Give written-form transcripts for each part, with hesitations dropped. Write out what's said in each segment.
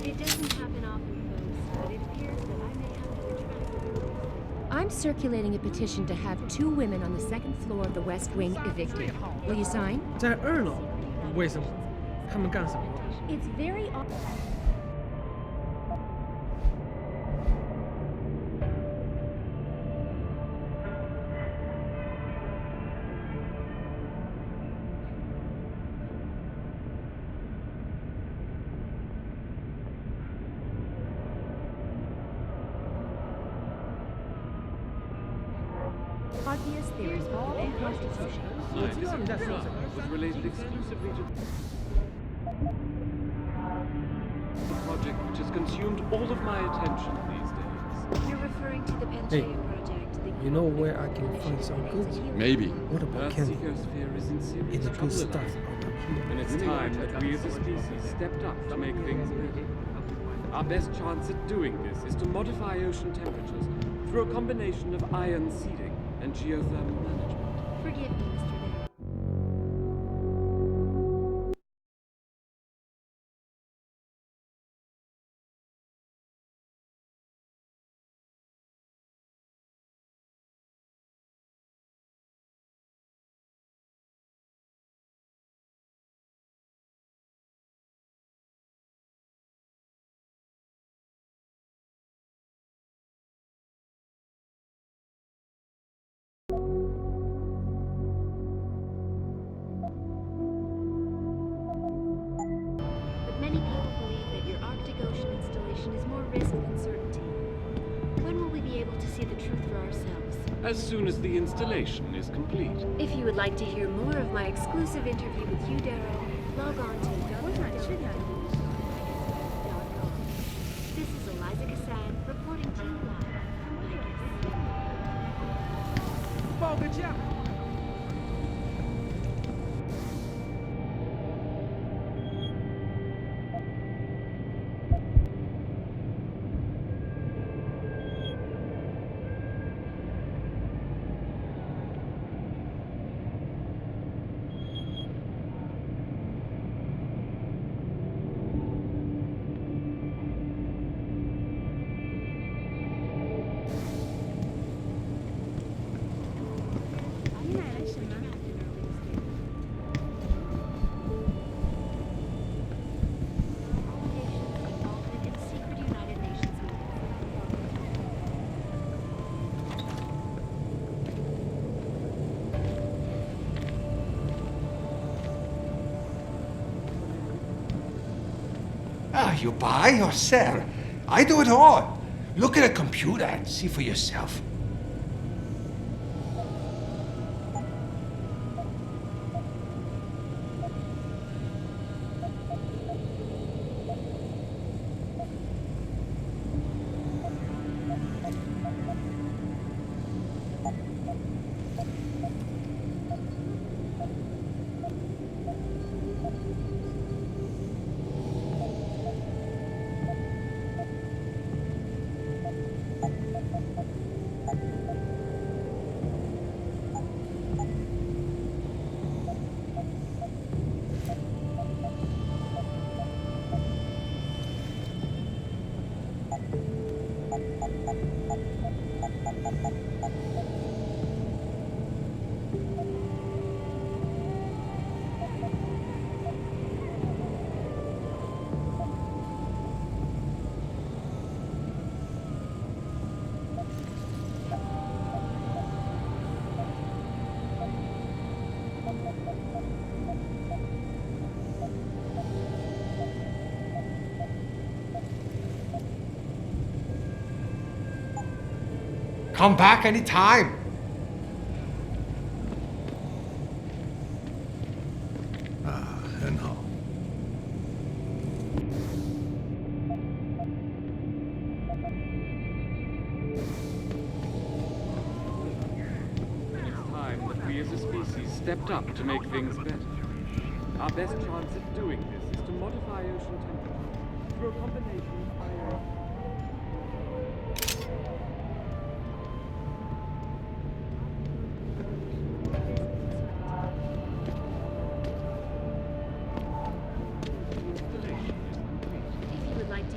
It doesn't happen often, folks, but it appears that I may have to retract. I'm circulating a petition to have 2 women on the 2nd floor of the West Wing evicted. Will you sign? 在2楼，为什么？他们干什么？ It's very obvious they're involved in prostitution. Was related exclusively to a project which has consumed all of my attention these days. You're referring to the Pangaea project. You know where I can find some goods? Maybe. What about Earth's candy? ecosphere is in serious It's the trouble good at stuff last. out here. And it's time that we as a species stepped up to make things better. Our best chance at doing this is to modify ocean temperatures through a combination of ion seeding and geothermal management. Forgive me, Mr. Bear. But many people believe that your Arctic Ocean installation is more risk than certainty. When will we be able to see the truth for ourselves? As soon as the installation is complete. If you would like to hear more of my exclusive interview with you, Darrow, log on to www.com. This is Eliza Cassan reporting to you live from Vegas. 报个价。 You buy or sell. I do it all. Look at a computer and see for yourself. Come back anytime. Ah, 很好。 It's time that we as a species stepped up to make things better. Our best chance at doing this is to modify ocean temperature through a combination of ion. If you would like to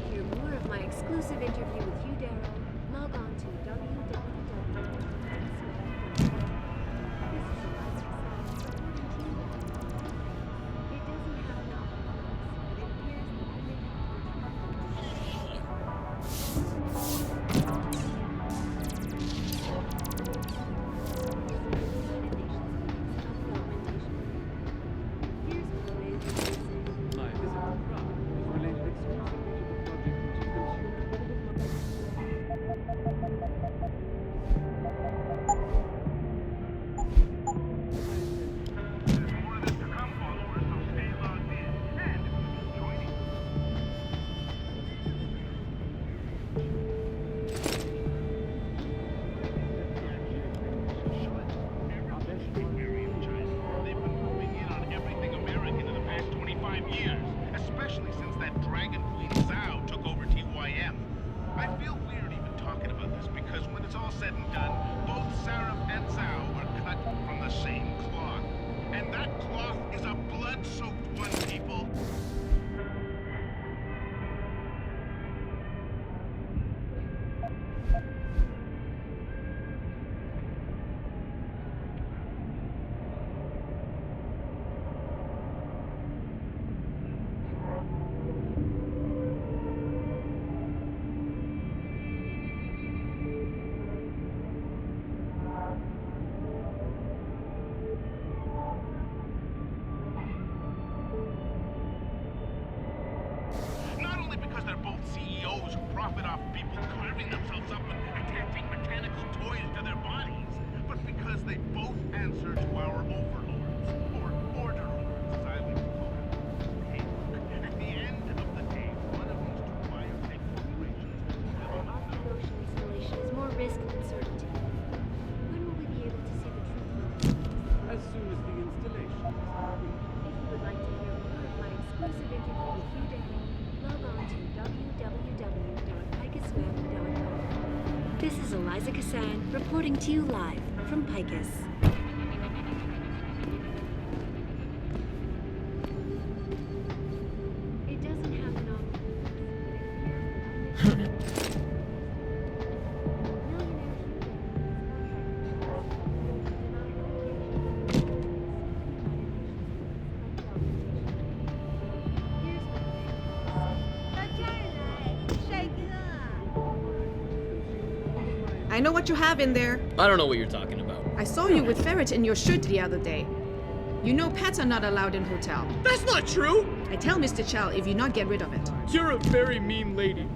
done, both Seraph and Zhao were cut from the same cloth. And that cloth is a blood-soaked one, people. Not only because they're both CEOs who profit off people carving themselves up and attaching mechanical toys to their bodies, but because they both answer to our overlords, or order lords, as I like to call them. Hey, look, at the end of the day, one of these two biotech corporations will Our have enough. ocean installation is more risk than certainty. When will we be able to see the truth for ourselves? As soon as the installation is complete. If you would like to hear more of my exclusive interview with Hugh Darrow, log on to www.picusweb.com. This is Eliza Cassan reporting to you live from Picus. It doesn't happen often. I know what you have in there. I don't know what you're talking about. I saw you with ferret in your shirt the other day. You know pets are not allowed in hotel. That's not true! I tell Mr. Chow if you not get rid of it. You're a very mean lady.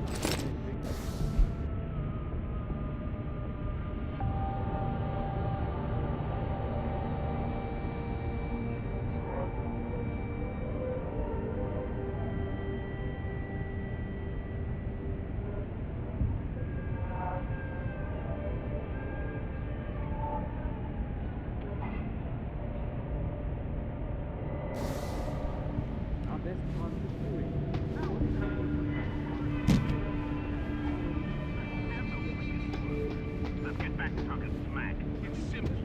Our best chance of doing Let's get back to talking smack. It's simple.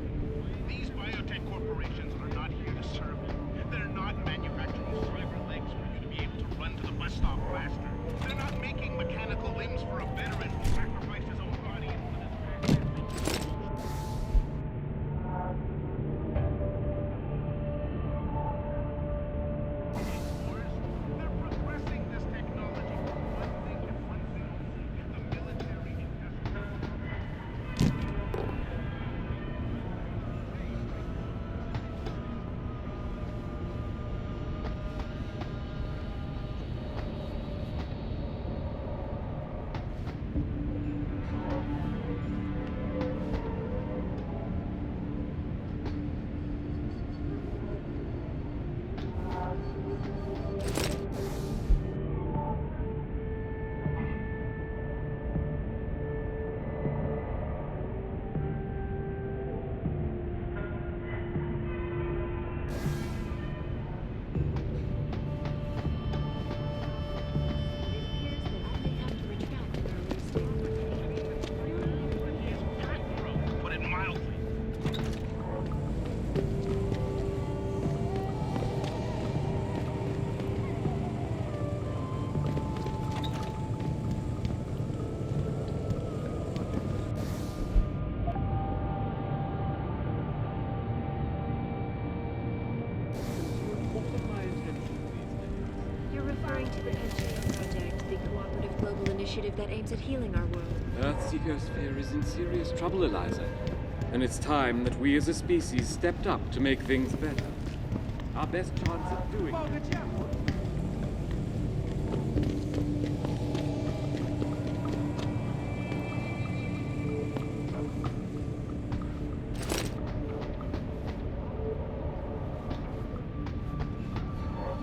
These biotech corporations are not here to serve you. They're not manufacturing cyber legs for you to be able to run to the bus stop faster. They're not making mechanical limbs for a veteran who sacrificed his own body in one of his They're progressing this technology for one thing and one thing only, the military industrial. Put it mildly. what were my intentions these days? You're referring to the Pension Project, the cooperative global initiative that aims at healing our world. Earth's ecosphere is in serious trouble, Eliza. And it's time that we as a species stepped up to make things better. Our best chance of doing it.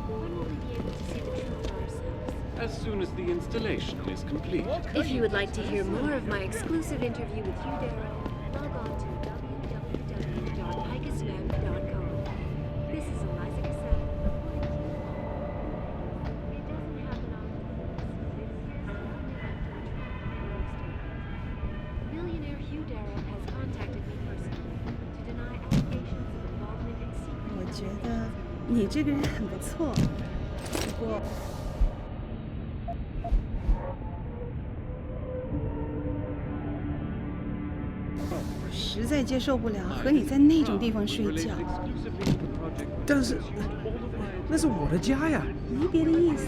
When will we be able to see the truth for ourselves? As soon as the installation is complete. If you would like to hear more of my exclusive interview with Hugh Darrow, log on to www.picusweb.com. This is Eliza Cassan reporting to you. It doesn't happen often. It appears that I may have to retract my post. Millionaire Hugh Darrow has 你这个人很不错，不过我实在接受不了和你在那种地方睡觉。但是那是我的家呀。离别的意思？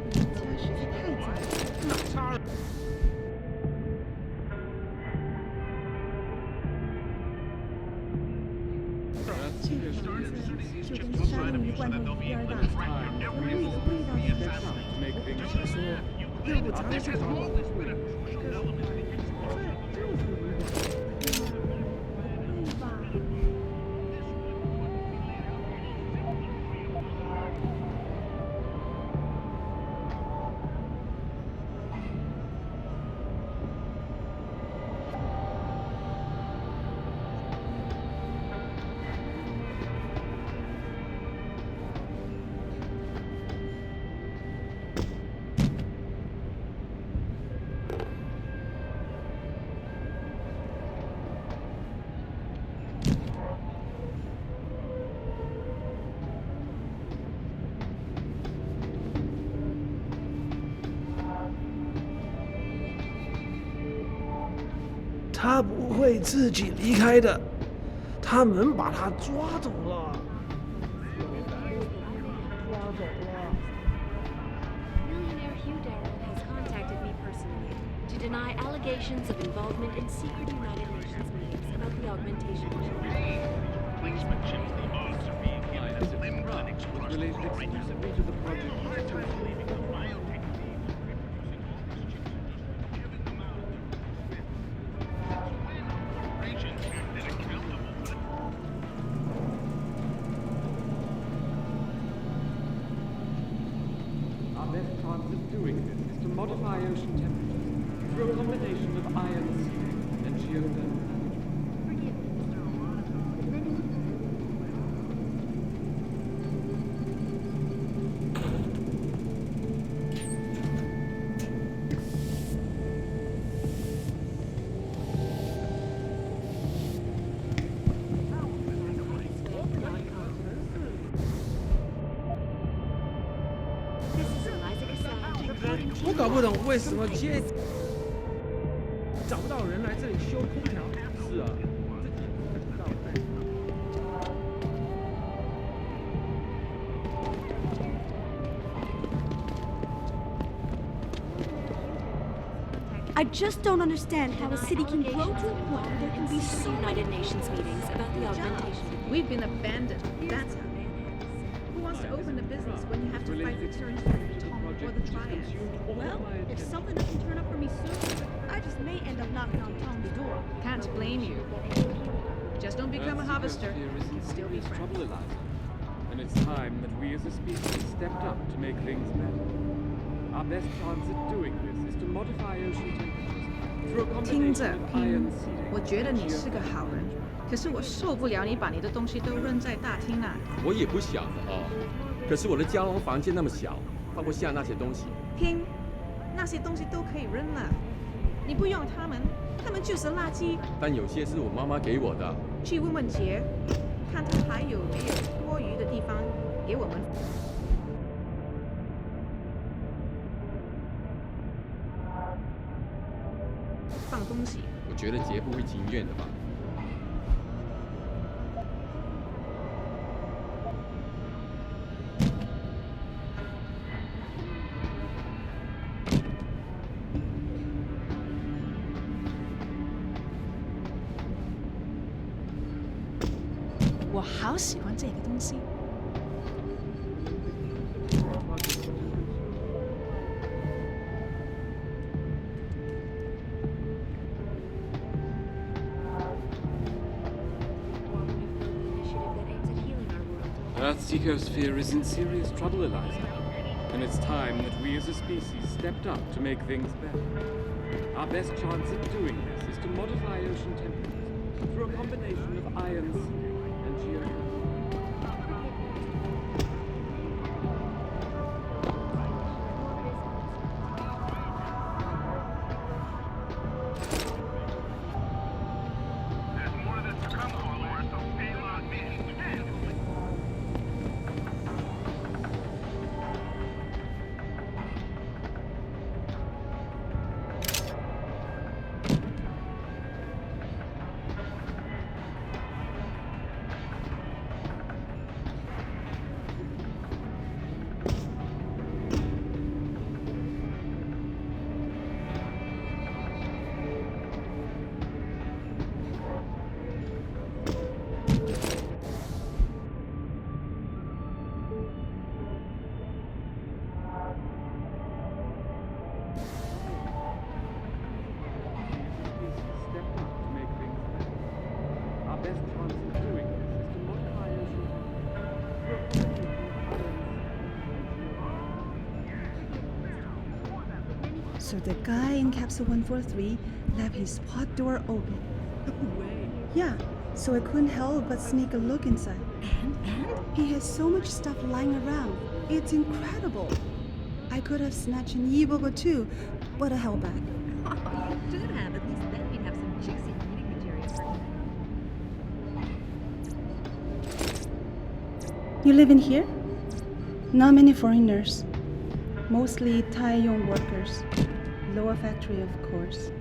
你家实在太脏了。这个房子就跟沙丁鱼罐头一边大，我们也不知道这是啥。他说要不咱们去找我？他不会自己离开的，他们把他抓走了。Millionaire Hugh Darrow has contacted me personally to deny allegations of involvement in secret United Nations meetings about the augmentation project. Replacement chimney bombs are being given to limb clinics across the Related globe right now. exclusively to the project. Military's leaving the biotech team are reproducing all these chips and just giving them out to Smith. Since when are corporations been accountable for the Our best chance of doing this is to modify ocean temperatures through a combination of ion seeding and geothermal management. Forgive me, Mr. Omar. Many我搞不懂为什么街找不到人来这里修空调。是啊。I just don't understand how a city can grow to a point where there can be so many. United Nations meetings about the augmentation. We've been abandoned. That's how. Who wants to open a business when you have to fight with certain Tom or the Triad? Well, if something doesn't turn up for me soon, I just may end up knocking on Tom's door. Can't blame you. Just don't become a harvester. You can still be friends. Trouble, Eliza. And it's time that we as a species stepped up to make things better. Our best chance at doing this is to modify ocean temperatures through a 听着 combination of 拼 ion seeding. 我觉得你是个好人，可是我受不了你把你的东西都扔在大厅那里。我也不想的哦，可是我的家龙房间那么小，放不下那些东西。拼，那些东西都可以扔了，你不用它们，它们就是垃圾。但有些是我妈妈给我的。去问问杰，看他还有没有多余的地方给我们。放东西。我觉得杰不会情愿的吧。我好喜欢这个东西。Earth's ecosphere is in serious trouble, Eliza. And it's time that we as a species stepped up to make things better. Our best chance at doing this is to modify ocean temperatures through a combination of ion seeding and geothermal. There's more of this to come, followers, so stay logged in. So the guy in capsule 143 left his pod door open. No way. Yeah, so I couldn't help but sneak a look inside. And? He has so much stuff lying around. It's incredible. I could have snatched an e-book or two, but I held back. You should have. At least then we'd have some juicy reading material for tonight. You live in here? Not many foreigners. Mostly Thai-young workers. Lower factory, of course.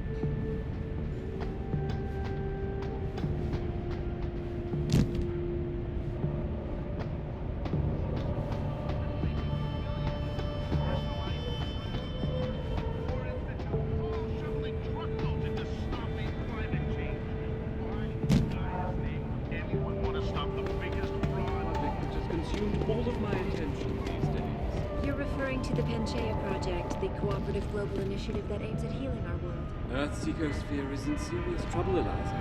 Global initiative that aims at healing our world. Earth's ecosphere is in serious trouble, Eliza.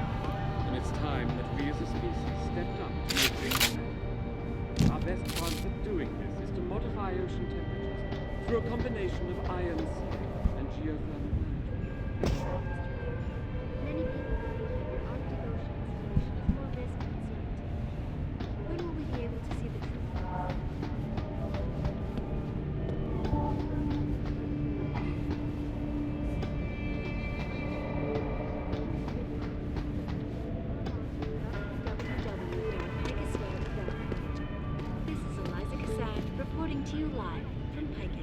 And it's time that we as a species stepped up to make things better. Our best chance at doing this is to modify ocean temperatures through a combination of ion seeding and geothermal management. Many people believe that the Arctic Ocean's pollution is more risk than certainty. When will we be able to see the truth? Reporting to you live from Picus.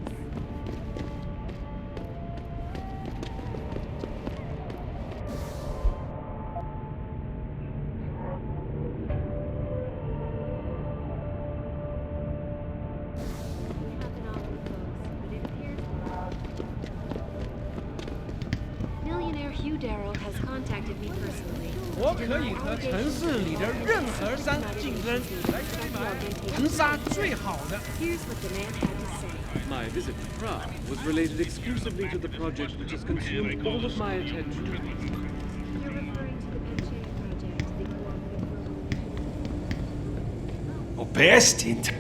Millionaire Hugh Darrell has contacted me personally. 我可以和城市里的任何商竞争，来购买能杀最好的。 Here's what the man had to say. My visit to Prague was related exclusively to the project which has consumed all of my attention. You're referring to the Penchea project, the cooperative global Oh, bastard!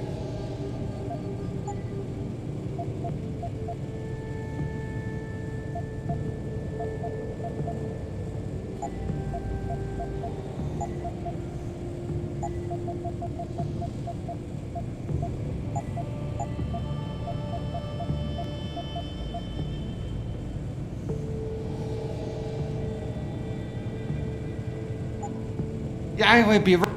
Yeah, I will be right.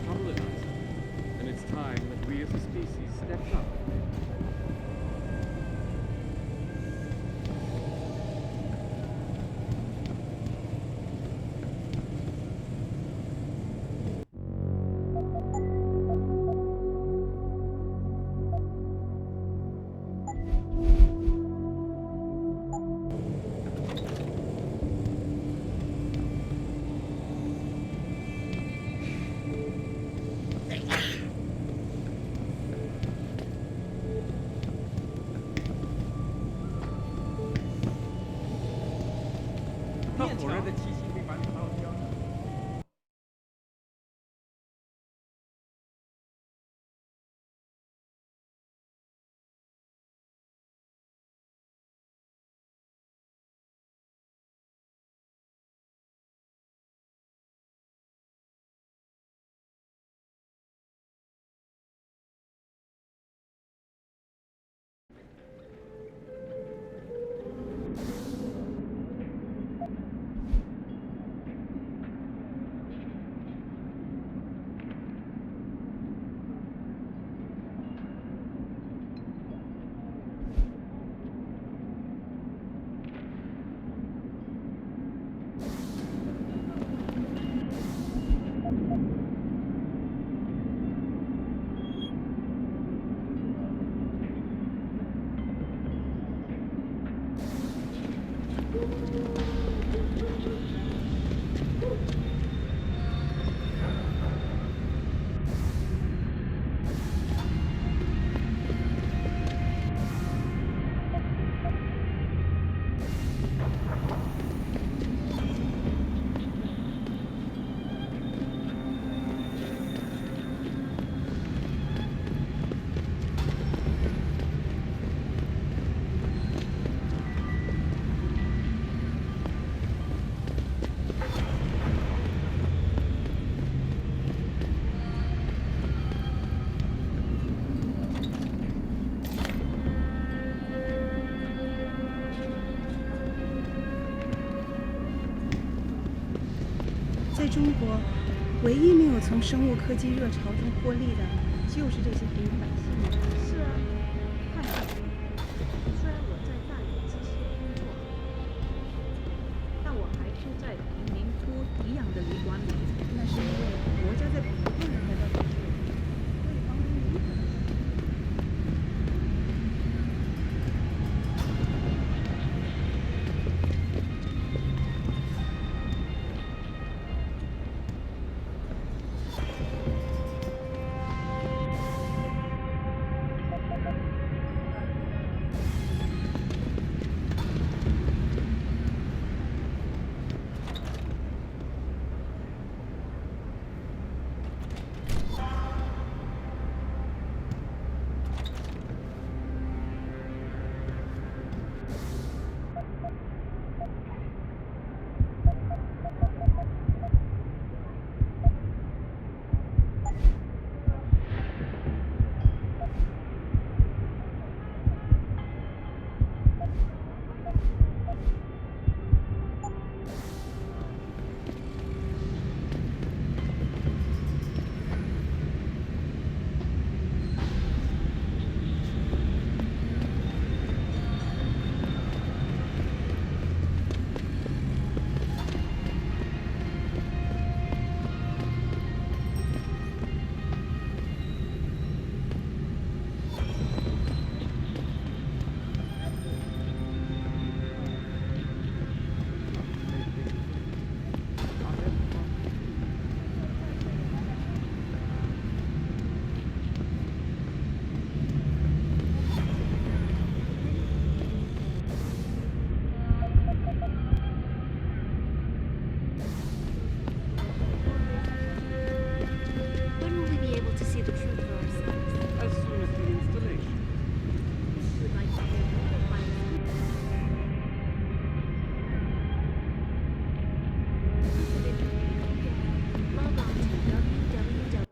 Trouble, Eliza. And it's time that we as a species stepped up. 中国唯一没有从生物科技热潮中获利的，就是这些平民百姓。是啊，太好了。虽然我在大理机械工作，但我还住在贫民窟一样的旅馆里，那是因为国家在不断的开发技术，为了帮助你们。When will we be able to see the truth for ourselves? As soon as the installation. We would like to hear your final log on to www.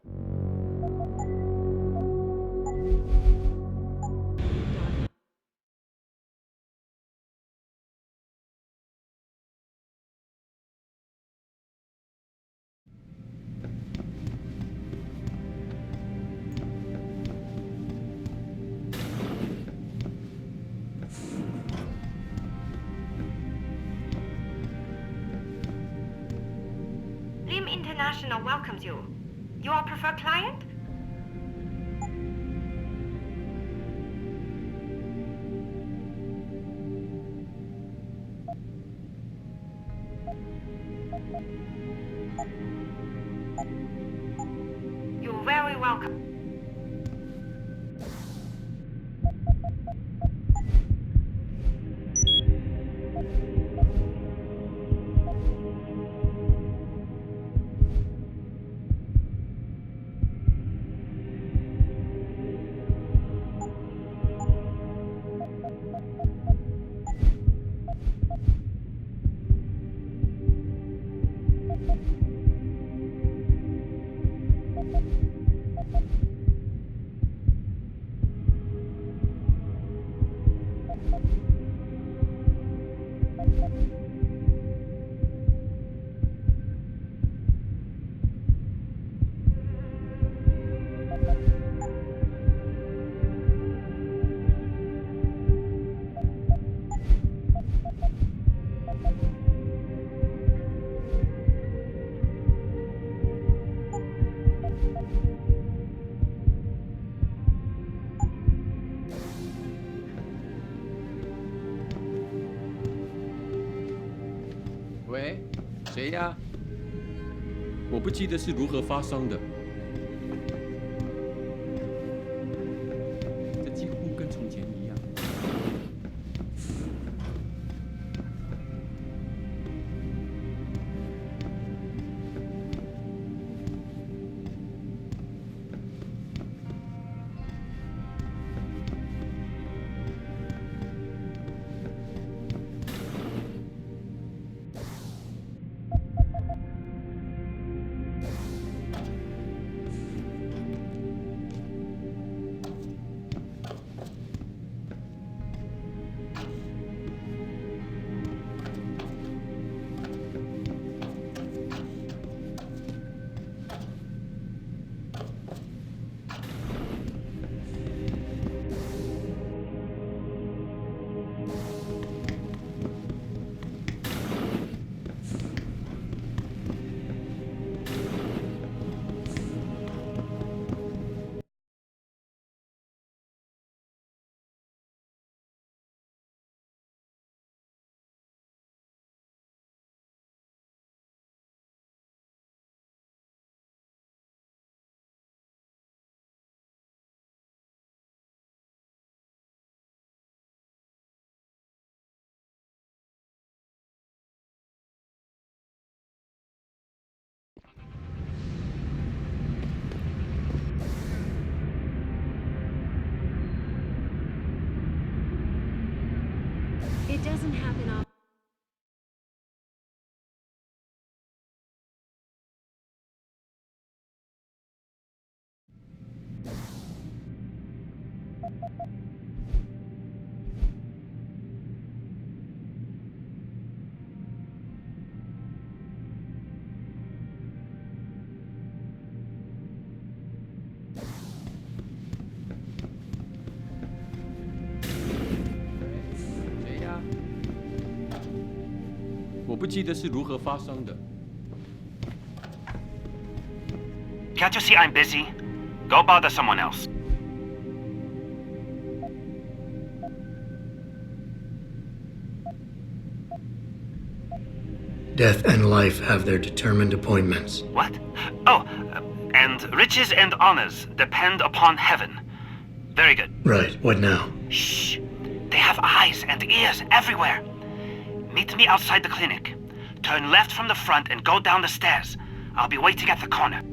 Lim International welcomes you. You are preferred client? You're very welcome. “喂，谁呀？我不记得是如何发生的。这几乎跟从前一样。doesn't have an Can't you see I'm busy? Go bother someone else. Death and life have their determined appointments. What? Oh, and riches and honors depend upon heaven. Very good. Right, what now? Shh. They have eyes and ears everywhere. Meet me outside the clinic. Turn left from the front and go down the stairs. I'll be waiting at the corner.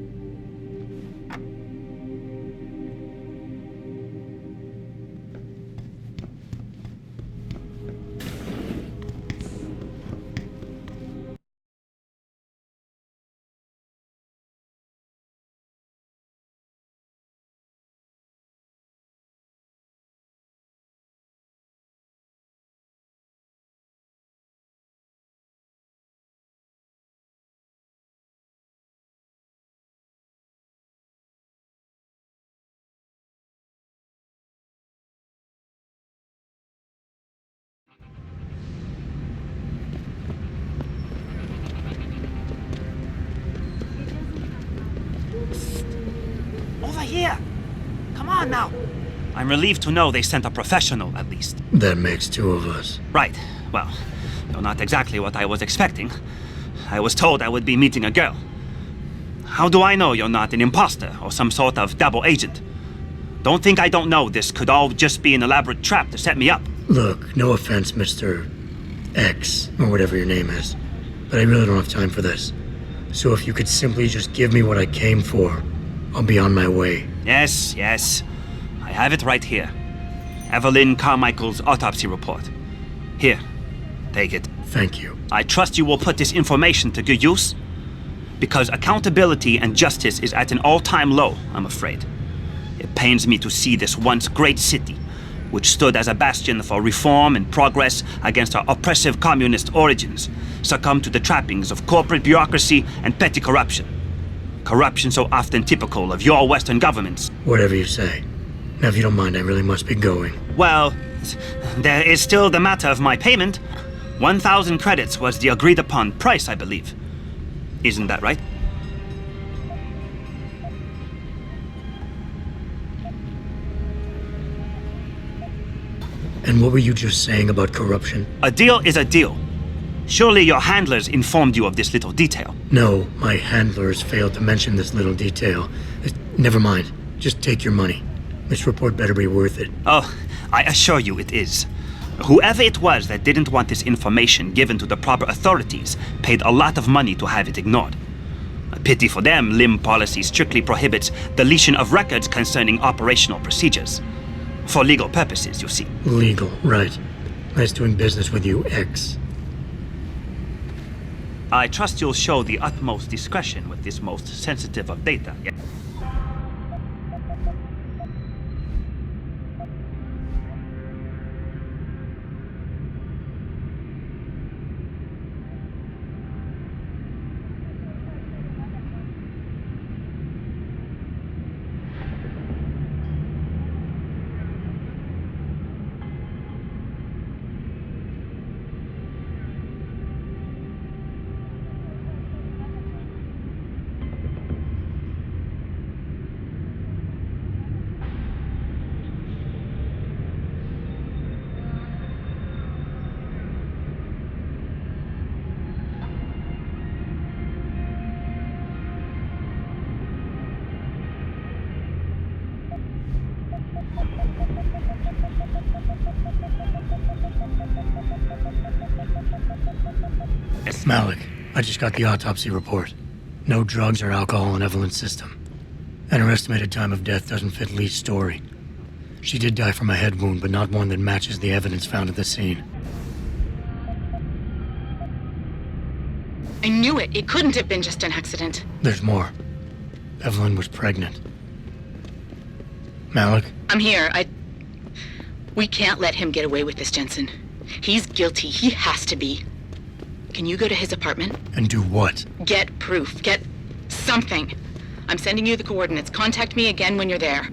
Over here! Come on now! I'm relieved to know they sent a professional, at least. That makes two of us. Right. Well, you're not exactly what I was expecting. I was told I would be meeting a girl. How do I know you're not an imposter or some sort of double agent? Don't think I don't know this could all just be an elaborate trap to set me up. Look, no offense, Mr. X, or whatever your name is, but I really don't have time for this. So if you could simply just give me what I came for, I'll be on my way. Yes, yes. I have it right here. Evelyn Carmichael's autopsy report. Here, take it. Thank you. I trust you will put this information to good use, because accountability and justice is at an all-time low, I'm afraid. It pains me to see this once great city, which stood as a bastion for reform and progress against our oppressive communist origins, succumb to the trappings of corporate bureaucracy and petty corruption. Corruption so often typical of your Western governments. Whatever you say. Now, if you don't mind, I really must be going. Well, there is still the matter of my payment. 1,000 credits was the agreed-upon price, I believe. Isn't that right? And what were you just saying about corruption? A deal is a deal. Surely your handlers informed you of this little detail. No, my handlers failed to mention this little detail. Never mind. Just take your money. This report better be worth it. Oh, I assure you it is. Whoever it was that didn't want this information given to the proper authorities paid a lot of money to have it ignored. A pity for them, LIM policy strictly prohibits deletion of records concerning operational procedures. For legal purposes, you see. Legal, right. Nice doing business with you, X. I trust you'll show the utmost discretion with this most sensitive of data. Yeah. Malik, I just got the autopsy report. No drugs or alcohol in Evelyn's system. And her estimated time of death doesn't fit Lee's story. She did die from a head wound, but not one that matches the evidence found at the scene. I knew it. It couldn't have been just an accident. There's more. Evelyn was pregnant. Malik? I'm here. We can't let him get away with this, Jensen. He's guilty. He has to be. Can you go to his apartment? And do what? Get proof. Get something. I'm sending you the coordinates. Contact me again when you're there.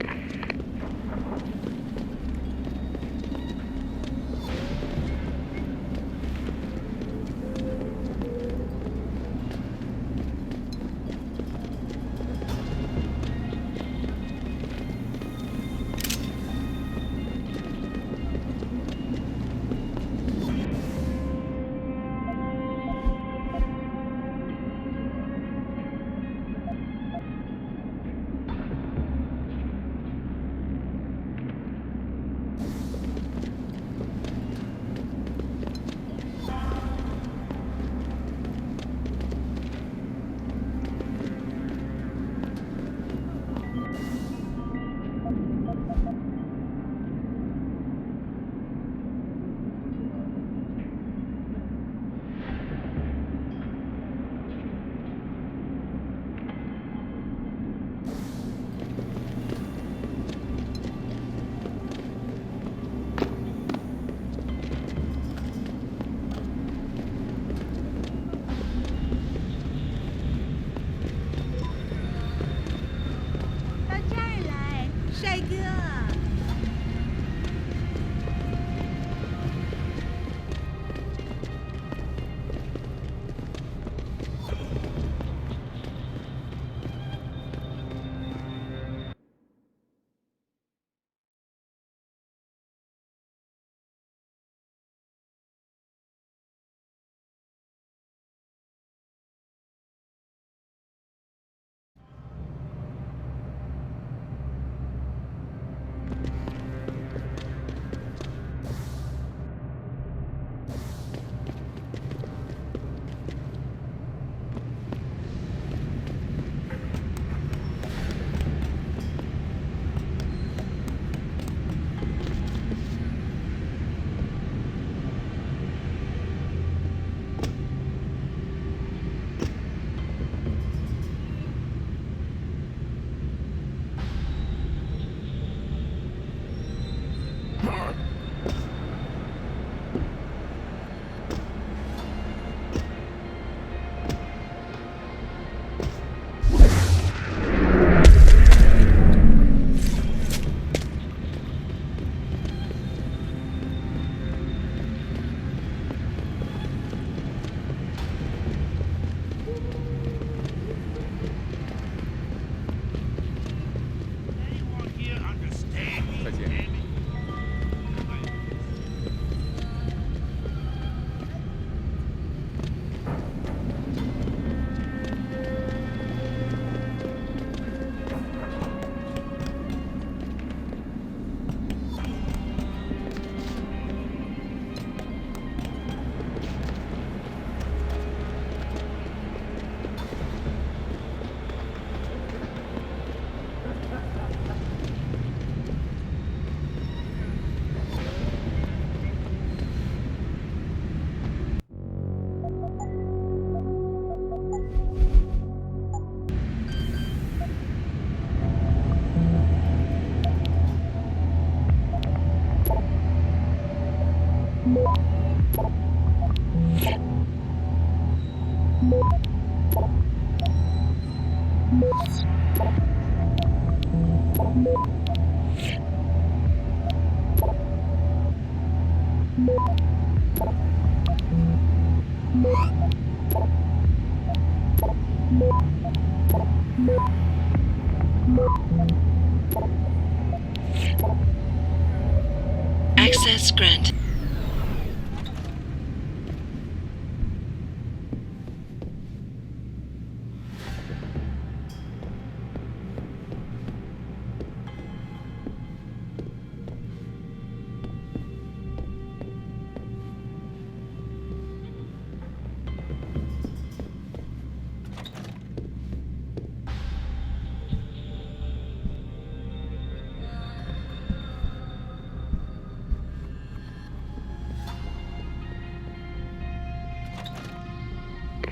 Access granted.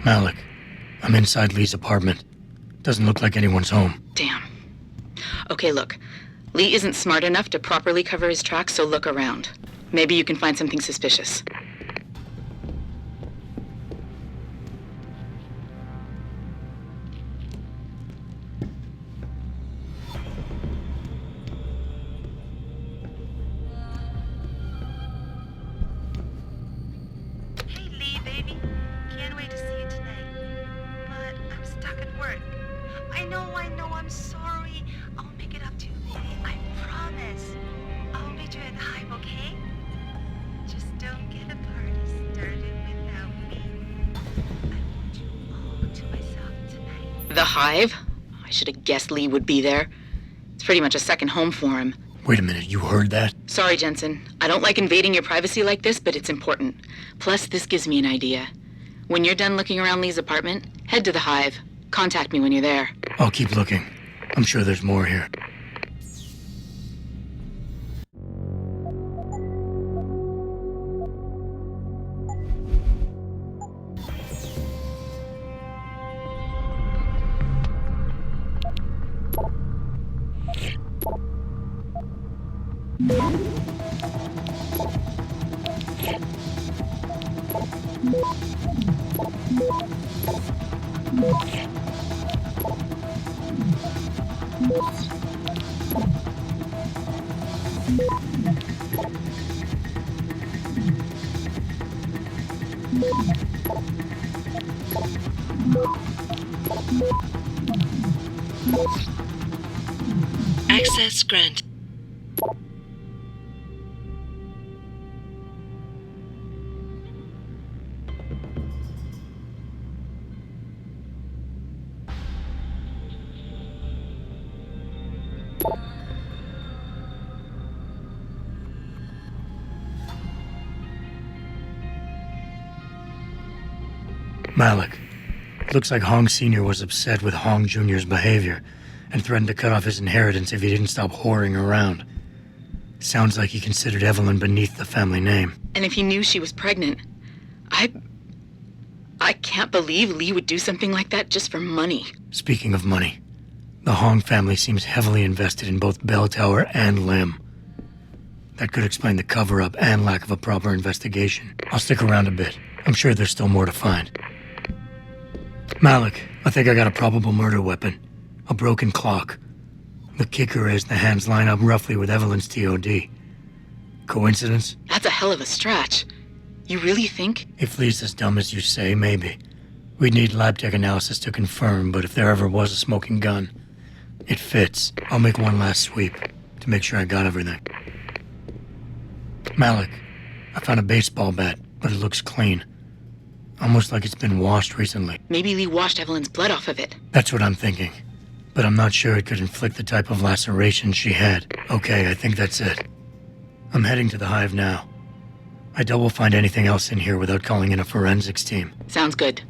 Malik. I'm inside Lee's apartment. Doesn't look like anyone's home. Damn. Okay, look. Lee isn't smart enough to properly cover his tracks, so look around. Maybe you can find something suspicious. Hey, Lee, baby. Can't wait to see you tonight. But I'm stuck at work. I know, I'm sorry. I'll make it up to you, baby. I promise. I'll meet you at the Hive, okay? Just don't get a party started without me. I want you all to myself tonight. The Hive? I should have guessed Lee would be there. It's pretty much a second home for him. Wait a minute, you heard that? Sorry, Jensen. I don't like invading your privacy like this, but it's important. Plus, this gives me an idea. When you're done looking around Lee's apartment, head to the Hive. Contact me when you're there. I'll keep looking. I'm sure there's more here. Access granted. Malik. Looks like Hong Sr. was upset with Hong Jr.'s behavior and threatened to cut off his inheritance if he didn't stop whoring around. Sounds like he considered Evelyn beneath the family name. And if he knew she was pregnant, I can't believe Lee would do something like that just for money. Speaking of money, the Hong family seems heavily invested in both Bell Tower and Lim. That could explain the cover-up and lack of a proper investigation. I'll stick around a bit. I'm sure there's still more to find. Malik, I think I got a probable murder weapon. A broken clock. The kicker is the hands line up roughly with Evelyn's TOD. Coincidence? That's a hell of a stretch. You really think? If Lee's as dumb as you say, maybe. We'd need lab tech analysis to confirm, but if there ever was a smoking gun, it fits. I'll make one last sweep to make sure I got everything. Malik, I found a baseball bat, but it looks clean. Almost like it's been washed recently. Maybe Lee washed Evelyn's blood off of it. That's what I'm thinking. But I'm not sure it could inflict the type of laceration she had. Okay, I think that's it. I'm heading to the Hive now. I doubt we'll find anything else in here without calling in a forensics team. Sounds good.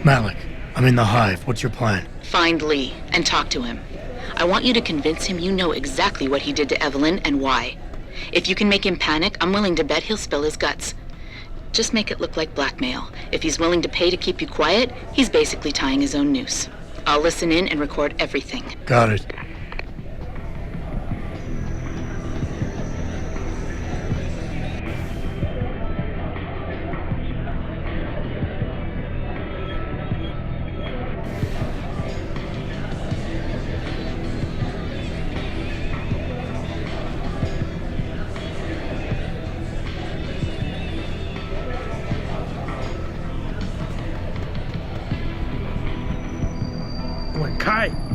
Malik, I'm in the hive. What's your plan? Find Lee and talk to him. I want you to convince him you know exactly what he did to Evelyn and why. If you can make him panic, I'm willing to bet he'll spill his guts. Just make it look like blackmail. If he's willing to pay to keep you quiet, he's basically tying his own noose. I'll listen in and record everything. Got it.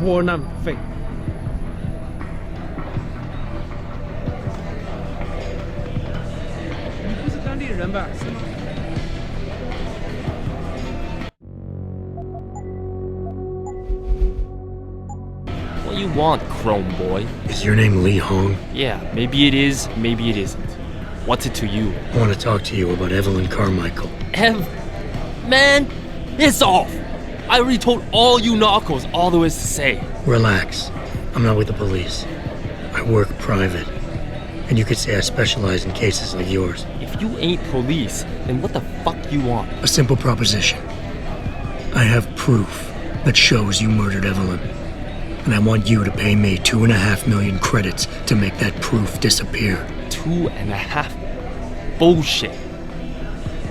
窝囊废。你不是当地人吧？是吗？ What you want, Chrome Boy? Is your name Lee Hong? Yeah, maybe it is, maybe it isn't. What's it to you? I want to talk to you about Evelyn Carmichael. Man, piss off! I already told all you narcos all there is to say. Relax. I'm not with the police. I work private. And you could say I specialize in cases like yours. If you ain't police, then what the fuck you want? A simple proposition. I have proof that shows you murdered Evelyn. And I want you to pay me 2.5 million credits to make that proof disappear. 2.5? Bullshit.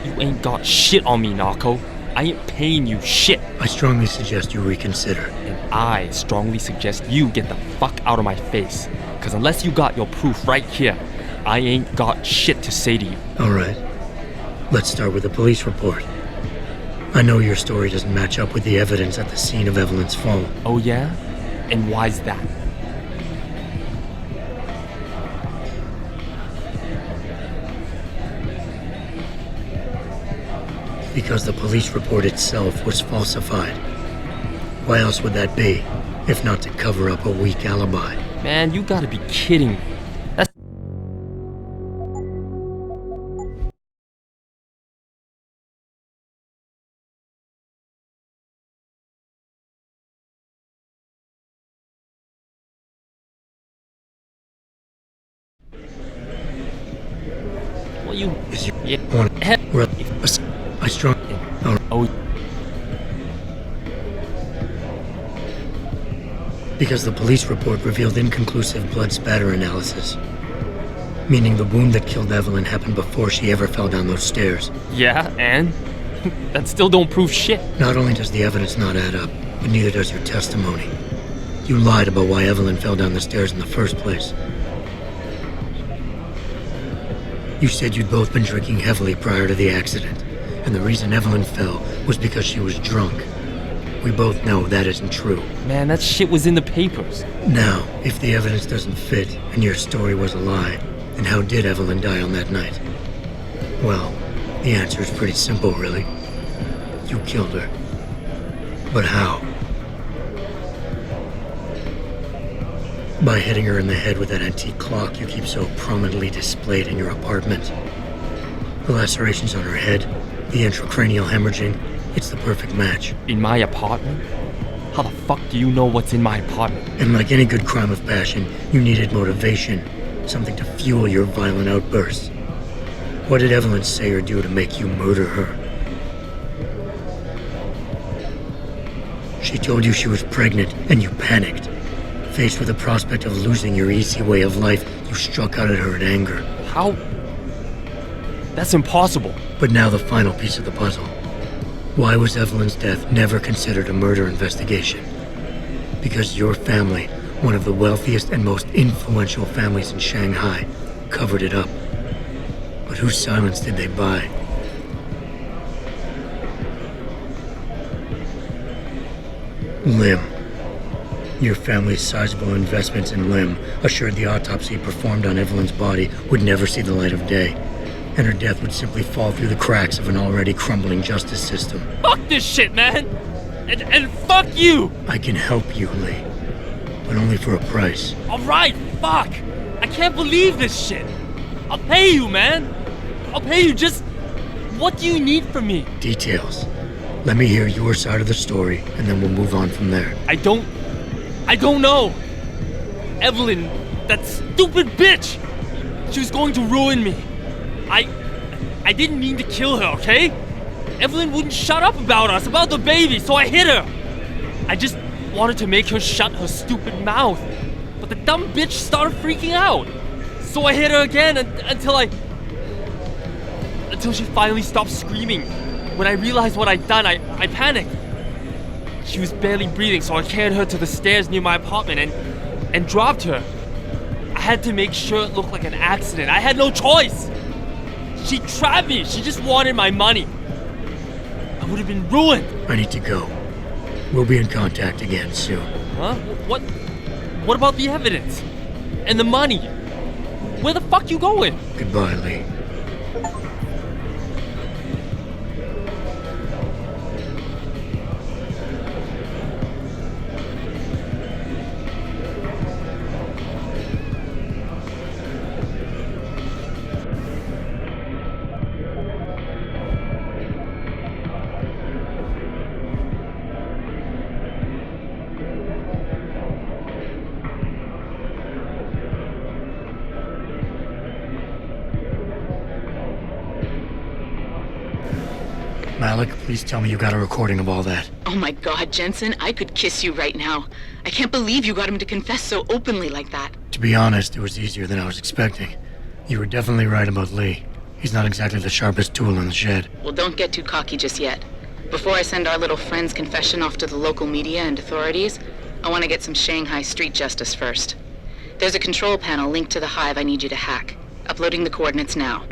You ain't got shit on me, narco. I ain't paying you shit. I strongly suggest you reconsider. And I strongly suggest you get the fuck out of my face. Cause unless you got your proof right here, I ain't got shit to say to you. Alright. Let's start with the police report. I know your story doesn't match up with the evidence at the scene of Evelyn's fall. Oh yeah? And why's that? Because the police report itself was falsified. Why else would that be, if not to cover up a weak alibi? Man, you gotta be kidding me. That's... What you... Is you... Yeah. I strong... Oh... Because the police report revealed inconclusive blood spatter analysis. Meaning the wound that killed Evelyn happened before she ever fell down those stairs. Yeah, and? That still don't prove shit. Not only does the evidence not add up, but neither does your testimony. You lied about why Evelyn fell down the stairs in the first place. You said you'd both been drinking heavily prior to the accident, and the reason Evelyn fell was because she was drunk. We both know that isn't true. Man, that shit was in the papers. Now, if the evidence doesn't fit and your story was a lie, then how did Evelyn die on that night? Well, the answer is pretty simple, really. You killed her. But how? By hitting her in the head with that antique clock you keep so prominently displayed in your apartment. The lacerations on her head, the intracranial hemorrhaging, it's the perfect match. In my apartment? How the fuck do you know what's in my apartment? And like any good crime of passion, you needed motivation, something to fuel your violent outbursts. What did Evelyn say or do to make you murder her? She told you she was pregnant, and you panicked. Faced with the prospect of losing your easy way of life, you struck out at her in anger. How? That's impossible. But now the final piece of the puzzle. Why was Evelyn's death never considered a murder investigation? Because your family, one of the wealthiest and most influential families in Shanghai, covered it up. But whose silence did they buy? Lim. Your family's sizable investments in Lim assured the autopsy performed on Evelyn's body would never see the light of day, and her death would simply fall through the cracks of an already crumbling justice system. Fuck this shit, man! And fuck you! I can help you, Lee, but only for a price. Alright, fuck! I can't believe this shit! I'll pay you, man! I'll pay you, just... What do you need from me? Details. Let me hear your side of the story, and then we'll move on from there. I don't know! Evelyn, that stupid bitch! She was going to ruin me. I didn't mean to kill her, okay? Evelyn wouldn't shut up about us, about the baby, so I hit her. I just wanted to make her shut her stupid mouth. But the dumb bitch started freaking out. So I hit her again until she finally stopped screaming. When I realized what I'd done, I panicked. She was barely breathing, so I carried her to the stairs near my apartment and dropped her. I had to make sure it looked like an accident. I had no choice. She trapped me. She just wanted my money. I would have been ruined. I need to go. We'll be in contact again soon. Huh? What about the evidence? And the money? Where the fuck you going? Goodbye, Lee. Malik, please tell me you got a recording of all that. Oh my God, Jensen, I could kiss you right now. I can't believe you got him to confess so openly like that. To be honest, it was easier than I was expecting. You were definitely right about Lee. He's not exactly the sharpest tool in the shed. Well, don't get too cocky just yet. Before I send our little friend's confession off to the local media and authorities, I want to get some Shanghai street justice first. There's a control panel linked to the hive I need you to hack. Uploading the coordinates now.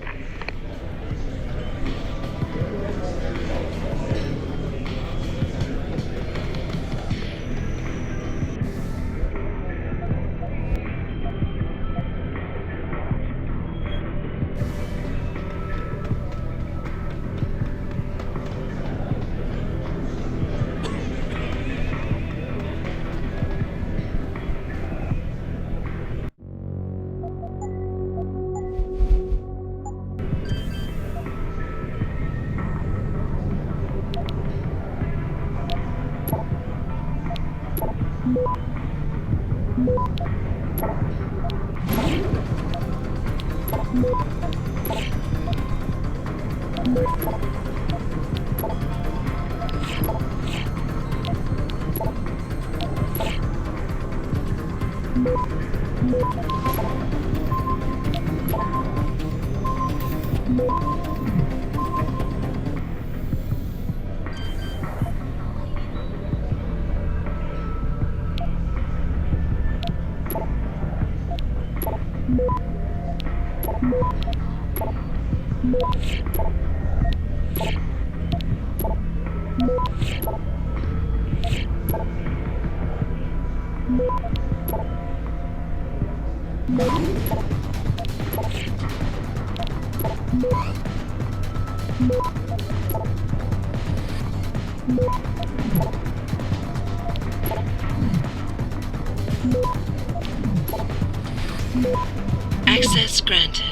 Access granted.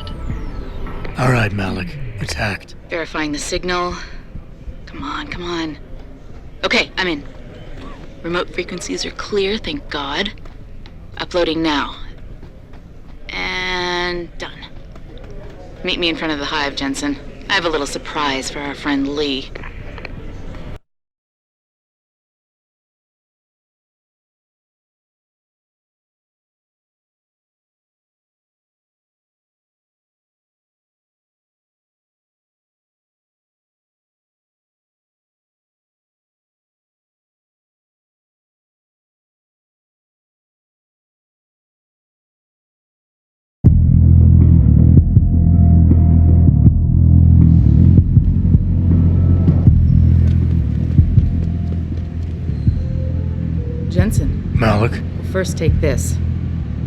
All right, Malik. It's hacked. Verifying the signal. Come on, come on. Okay, I'm in. Remote frequencies are clear, thank God. Uploading now. And done. Meet me in front of the hive, Jensen. I have a little surprise for our friend Lee. Jensen. Malik. First, take this.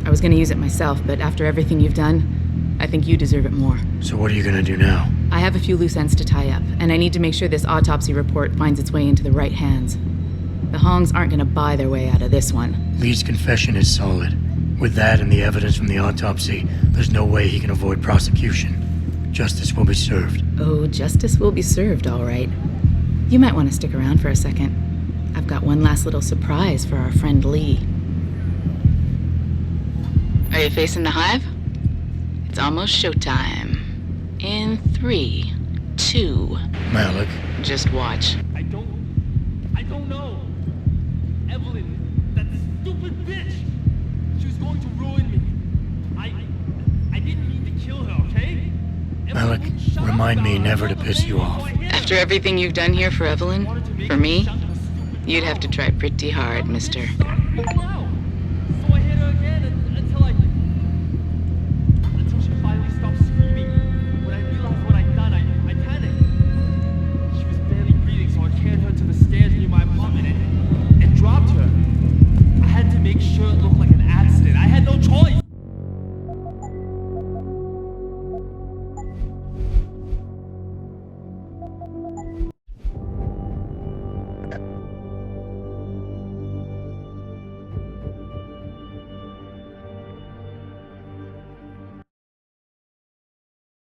I was gonna use it myself, but after everything you've done, I think you deserve it more. So what are you gonna do now? I have a few loose ends to tie up, and I need to make sure this autopsy report finds its way into the right hands. The Hongs aren't gonna buy their way out of this one. Lee's confession is solid. With that and the evidence from the autopsy, there's no way he can avoid prosecution. Justice will be served. Oh, justice will be served, all right. You might want to stick around for a second. I've got one last little surprise for our friend Lee. Are you facing the hive? It's almost showtime. In 3, 2... Malik. Just watch. I don't know. Evelyn, that stupid bitch. She was going to ruin me. I didn't mean to kill her, okay? Malik, remind me never to piss you off. After everything you've done here for Evelyn, for me, you'd have to try pretty hard, mister.